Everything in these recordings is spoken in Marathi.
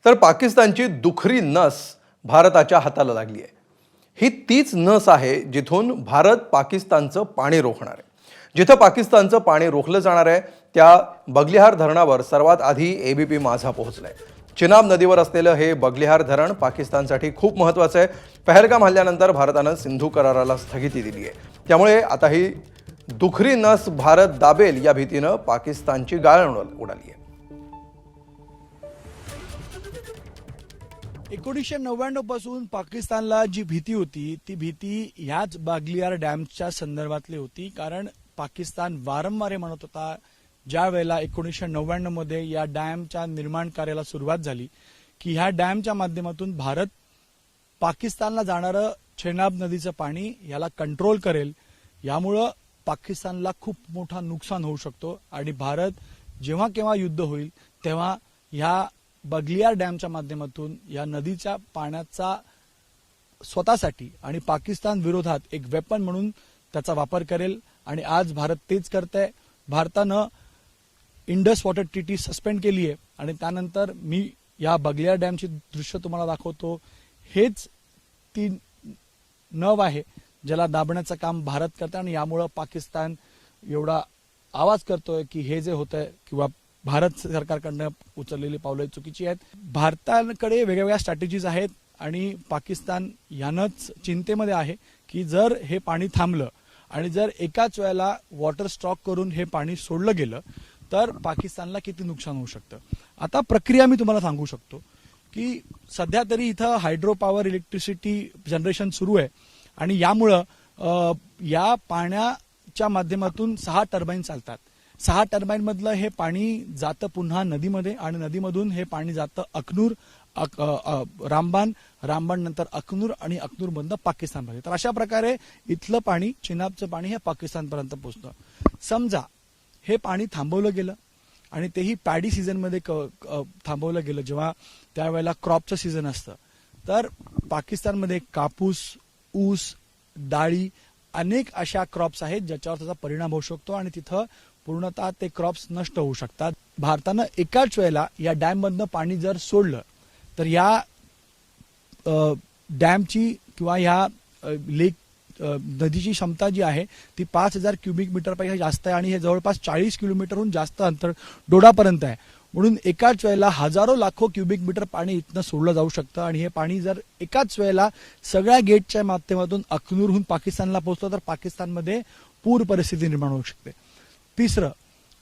तर पाकिस्तानची दुखरी नस भारताच्या हाताला लागली आहे। ही तीच नस आहे जिथून भारत पाकिस्तानचं पाणी रोखणार आहे। जिथे पाकिस्तानचं पाणी रोखलं जाणार आहे त्या बगलिहार धरणावर सर्वात आधी एबीपी माझा पोहोचलाय। चिनाब नदीवर असलेलं हे बगलिहार धरण पाकिस्तानसाठी खूप महत्त्वाचं आहे। पहलगाम हल्ल्यानंतर भारतानं सिंधू कराराला स्थगिती दिली आहे। त्यामुळे आता ही दुखरी नस भारत दाबेल या भीतीनं पाकिस्तानची गाळण उडाली आहे। 1999 पासून पाकिस्तानला जी भीती होती ती भीती ह्याच बागलियार डॅमच्या संदर्भातली होती। कारण पाकिस्तान वारंवार हे म्हणत होता ज्या वेळेला 1999 मध्ये या डॅमच्या निर्माण कार्याला सुरुवात झाली की ह्या डॅमच्या माध्यमातून भारत पाकिस्तानला जाणारं चेनाब नदीचं पाणी याला कंट्रोल करेल, यामुळे पाकिस्तानला खूप मोठा नुकसान होऊ शकतो आणि भारत जेव्हा केव्हा युद्ध होईल तेव्हा ह्या बगलियार डॅमच्या माध्यमातून या नदीच्या पाण्याचा स्वतःसाठी आणि पाकिस्तान विरोधात एक वेपन म्हणून त्याचा वापर करेल। आणि आज भारत तेच करतंय। भारतानं इंडस वॉटर ट्रीटी सस्पेंड केली आहे आणि त्यानंतर मी या बगलियार डॅमची दृश्य तुम्हाला दाखवतो। हेच ती नव आहे ज्याला दाबण्याचं काम भारत करतं आणि यामुळे पाकिस्तान एवढा आवाज करतोय की हे जे होतंय किंवा भारत सरकारकडनं उचललेली पावलं चुकीची आहेत। भारताकडे वेगवेगळ्या स्ट्रॅटेजीज आहेत आणि पाकिस्तान यानंच चिंतेमध्ये आहे की जर हे पाणी थांबलं आणि जर एकाच वेळेला वॉटर स्टॉक करून हे पाणी सोडलं गेलं तर पाकिस्तानला किती नुकसान होऊ शकतं। आता प्रक्रिया मी तुम्हाला सांगू शकतो की सध्या तरी इथं हायड्रो पॉवर इलेक्ट्रिसिटी जनरेशन सुरू आहे आणि यामुळं या पाण्याच्या माध्यमातून 6 टर्बाईन चालतात। 6 टर्बाईन मधलं हे पाणी जातं पुन्हा नदीमध्ये आणि नदीमधून हे पाणी जातं अखनूर, रामबान, रामबान नंतर अखनूर आणि अखनूर मधनं पाकिस्तानमध्ये। तर अशा प्रकारे इथलं पाणी चिनाबचं पाणी हे पाकिस्तानपर्यंत पोहोचतं। समजा हे पाणी थांबवलं गेलं आणि तेही पॅडी सीझन मध्ये थांबवलं गेलं जेव्हा त्यावेळेला क्रॉपचं सीझन असतं, तर पाकिस्तानमध्ये कापूस, ऊस, डाळी अनेक अशा क्रॉप्स आहेत ज्याच्यावर त्याचा परिणाम होऊ शकतो आणि तिथं पूर्णतः ते क्रॉप्स नष्ट होऊ शकतात। भारतानं एकाच वेळेला या डॅम मधनं पाणी जर सोडलं तर या डॅमची किंवा या लेक नदीची क्षमता जी आहे ती 5000 क्युबिक मीटरपेक्षा जास्त आहे आणि हे जवळपास 40 किलोमीटरहून जास्त अंतर डोडापर्यंत आहे। म्हणून एकाच वेळेला हजारो लाखो क्युबिक मीटर पाणी इथनं सोडलं जाऊ शकतं आणि हे पाणी जर एकाच वेळेला सगळ्या गेटच्या माध्यमातून अखनूरहून पाकिस्तानला पोहोचलं तर पाकिस्तानमध्ये पूर परिस्थिती निर्माण होऊ शकते। तिसरं,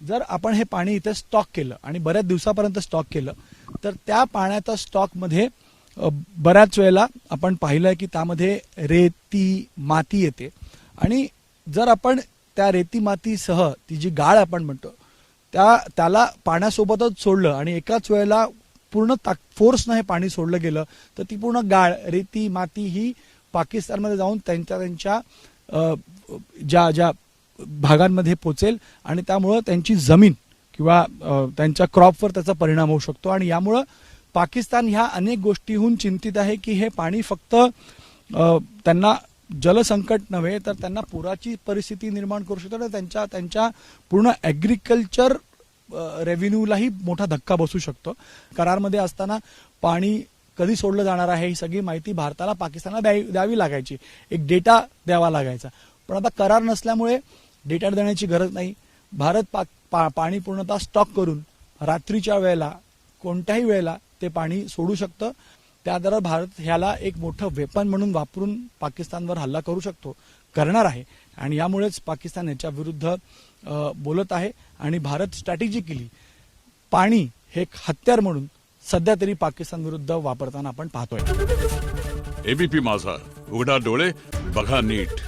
जर आपण हे पाणी इथे स्टॉक केलं आणि बऱ्याच दिवसापर्यंत स्टॉक केलं तर त्या पाण्याच्या स्टॉकमध्ये बऱ्याच वेळेला आपण पाहिलंय की त्यामध्ये रेती, माती येते आणि जर आपण त्या रेती मातीसह ती जी गाळ आपण म्हणतो त्याला पाण्यासोबतच सोडलं आणि एकाच वेळेला पूर्ण फोर्सनं हे पाणी सोडलं गेलं तर ती पूर्ण गाळ, रेती, माती ही पाकिस्तानमध्ये जाऊन त्यांच्या ज्या ज्या भागांमध्ये पोचेल आणि त्यामुळं त्यांची जमीन किंवा त्यांच्या क्रॉपवर त्याचा परिणाम होऊ शकतो। आणि यामुळं पाकिस्तान ह्या अनेक गोष्टीहून चिंतित आहे की हे पाणी फक्त त्यांना जलसंकट नव्हे तर त्यांना पुराची परिस्थिती निर्माण करू शकतो आणि त्यांच्या पूर्ण ॲग्रिकल्चर रेव्हेन्यूलाही मोठा धक्का बसू शकतो। करारमध्ये असताना पाणी कधी सोडलं जाणार आहे ही सगळी माहिती भारताला पाकिस्तानला द्यावी लागायची, एक डेटा द्यावा लागायचा। पण आता करार नसल्यामुळे डेटा देण्याची गरज नाही। भारत पाणी पूर्णतः स्टॉक करून रात्रीच्या वेळेला कोणत्याही वेळेला ते पाणी सोडू शकतं। त्याद्वारे भारत ह्याला एक मोठं वेपन म्हणून वापरून पाकिस्तानवर हल्ला करू शकतो, करणार आहे आणि यामुळेच पाकिस्तान याच्या विरुद्ध बोलत आहे आणि भारत स्ट्रॅटेजिकली पाणी हे एक हत्यार म्हणून सध्या तरी पाकिस्तान विरुद्ध वापरताना आपण पाहतोय। एबीपी माझा, उघडा डोळे बघा नीट।